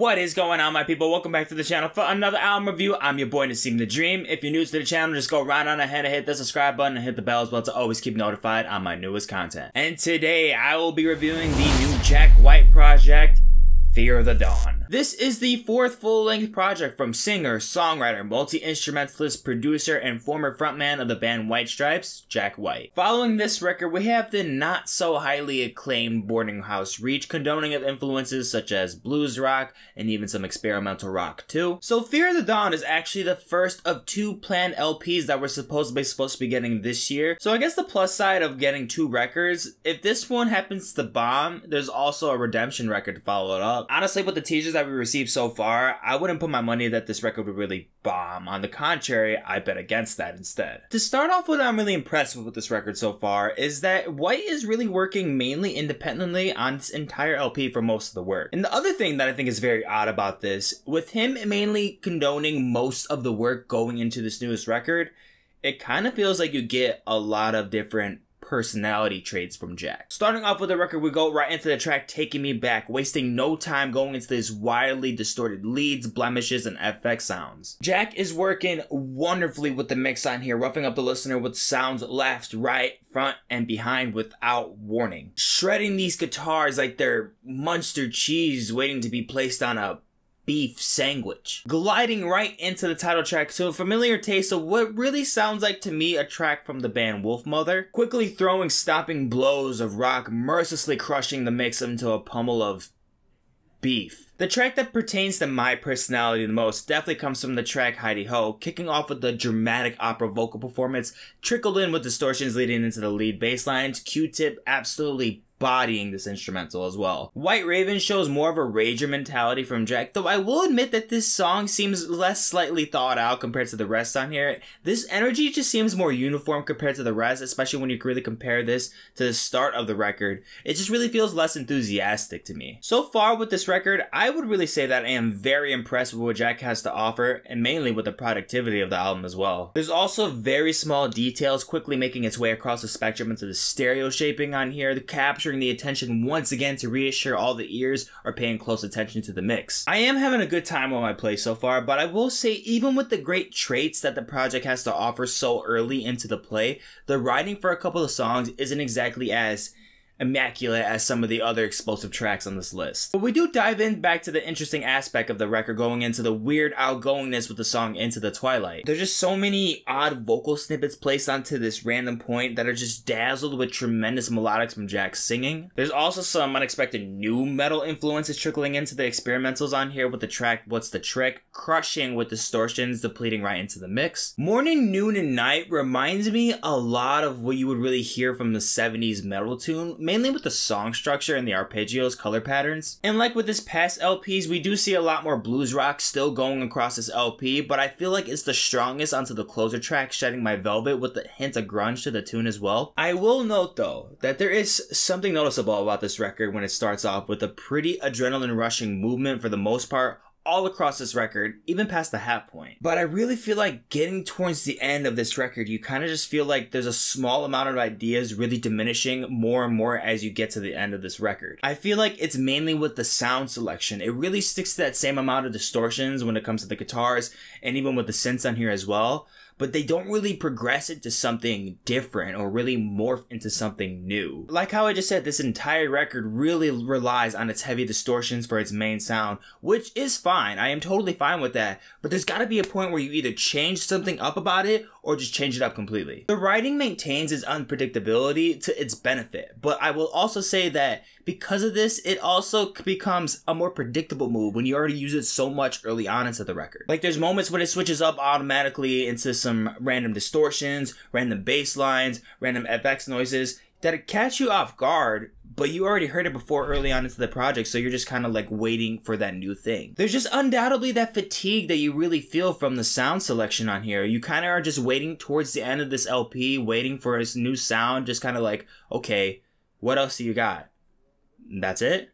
What is going on, my people? Welcome back to the channel for another album review. I'm your boy Nassim the Dream. If you're new to the channel, just go right on ahead and hit the subscribe button and hit the bell as well to always keep notified on my newest content. And today I will be reviewing the new Jack White project, Fear the Dawn. This is the fourth full-length project from singer, songwriter, multi-instrumentalist, producer, and former frontman of the band White Stripes, Jack White. Following this record, we have the not-so-highly acclaimed Boarding House Reach, condoning of influences such as blues rock, and even some experimental rock too. So Fear the Dawn is actually the first of two planned LPs that we're supposed to be getting this year. So I guess the plus side of getting two records, if this one happens to bomb, there's also a redemption record to follow it up. Honestly, with the teasers that we received so far, I wouldn't put my money that this record would really bomb. On the contrary, I bet against that instead. To start off with, I'm really impressed with this record so far is that White is really working mainly independently on this entire LP for most of the work. And the other thing that I think is very odd about this, with him mainly condoning most of the work going into this newest record, it kind of feels like you get a lot of different personality traits from Jack. Starting off with the record, we go right into the track Taking Me Back, wasting no time going into this wildly distorted leads, blemishes, and FX sounds. Jack is working wonderfully with the mix on here, roughing up the listener with sounds left, right, front, and behind without warning. Shredding these guitars like they're Munster cheese waiting to be placed on a beef sandwich. Gliding right into the title track to a familiar taste of what really sounds like to me a track from the band Wolfmother. Quickly throwing stopping blows of rock, mercilessly crushing the mix into a pummel of beef. The track that pertains to my personality the most definitely comes from the track Heidi Ho, kicking off with the dramatic opera vocal performance, trickled in with distortions leading into the lead bass lines, Q-Tip absolutely bodying this instrumental as well. White Raven shows more of a rager mentality from Jack, though I will admit that this song seems less slightly thought out compared to the rest on here. This energy just seems more uniform compared to the rest, especially when you really compare this to the start of the record. It just really feels less enthusiastic to me. So far with this record, I would really say that I am very impressed with what Jack has to offer, and mainly with the productivity of the album as well. There's also very small details quickly making its way across the spectrum into the stereo shaping on here, the capturing the attention once again to reassure all the ears are paying close attention to the mix. I am having a good time on my play so far, but I will say even with the great traits that the project has to offer so early into the play, the writing for a couple of songs isn't exactly as immaculate as some of the other explosive tracks on this list. But we do dive in back to the interesting aspect of the record, going into the weird outgoingness with the song Into the Twilight. There's just so many odd vocal snippets placed onto this random point that are just dazzled with tremendous melodics from Jack's singing. There's also some unexpected new metal influences trickling into the experimentals on here with the track What's the Trick, crushing with distortions depleting right into the mix. Morning, Noon, and Night reminds me a lot of what you would really hear from the 70s metal tune, mainly with the song structure and the arpeggios, color patterns. And like with this past LPs, we do see a lot more blues rock still going across this LP, but I feel like it's the strongest onto the closer track, Shedding My Velvet, with a hint of grunge to the tune as well. I will note though, that there is something noticeable about this record when it starts off with a pretty adrenaline rushing movement for the most part, all across this record, even past the half point. But I really feel like getting towards the end of this record, you kind of just feel like there's a small amount of ideas really diminishing more and more as you get to the end of this record. I feel like it's mainly with the sound selection. It really sticks to that same amount of distortions when it comes to the guitars and even with the synths on here as well. But they don't really progress into something different or really morph into something new. Like how I just said, this entire record really relies on its heavy distortions for its main sound, which is fine. I am totally fine with that. But there's gotta be a point where you either change something up about it or just change it up completely. The writing maintains its unpredictability to its benefit, but I will also say that because of this, it also becomes a more predictable move when you already use it so much early on into the record. Like there's moments when it switches up automatically into some random distortions, random bass lines, random FX noises that catch you off guard, but you already heard it before early on into the project, so you're just kind of like waiting for that new thing. There's just undoubtedly that fatigue that you really feel from the sound selection on here. You kind of are just waiting towards the end of this LP, waiting for its new sound, just kind of like, okay, what else do you got? That's it?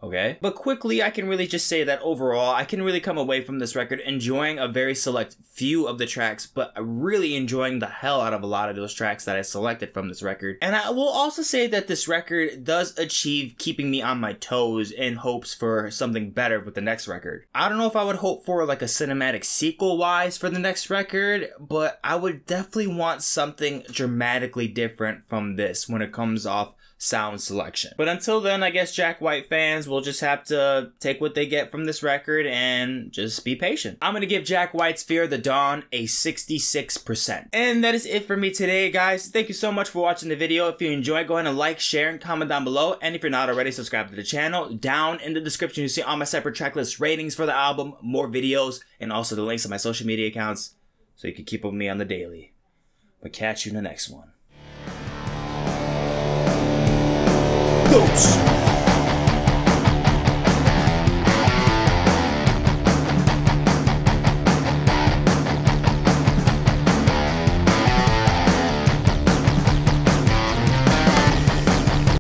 okay? But quickly, I can really just say that overall, I can really come away from this record enjoying a very select few of the tracks, but really enjoying the hell out of a lot of those tracks that I selected from this record. And I will also say that this record does achieve keeping me on my toes in hopes for something better with the next record. I don't know if I would hope for like a cinematic sequel-wise for the next record, but I would definitely want something dramatically different from this when it comes off sound selection. But until then, I guess Jack White fans will just have to take what they get from this record and just be patient. I'm gonna give Jack White's Fear the Dawn a 66%. And that is it for me today, guys. Thank you so much for watching the video. If you enjoyed, go ahead and like, share, and comment down below. And if you're not already, subscribe to the channel. Down in the description, you see all my separate tracklist ratings for the album, more videos, and also the links to my social media accounts so you can keep up with me on the daily. But catch you in the next one. Dose.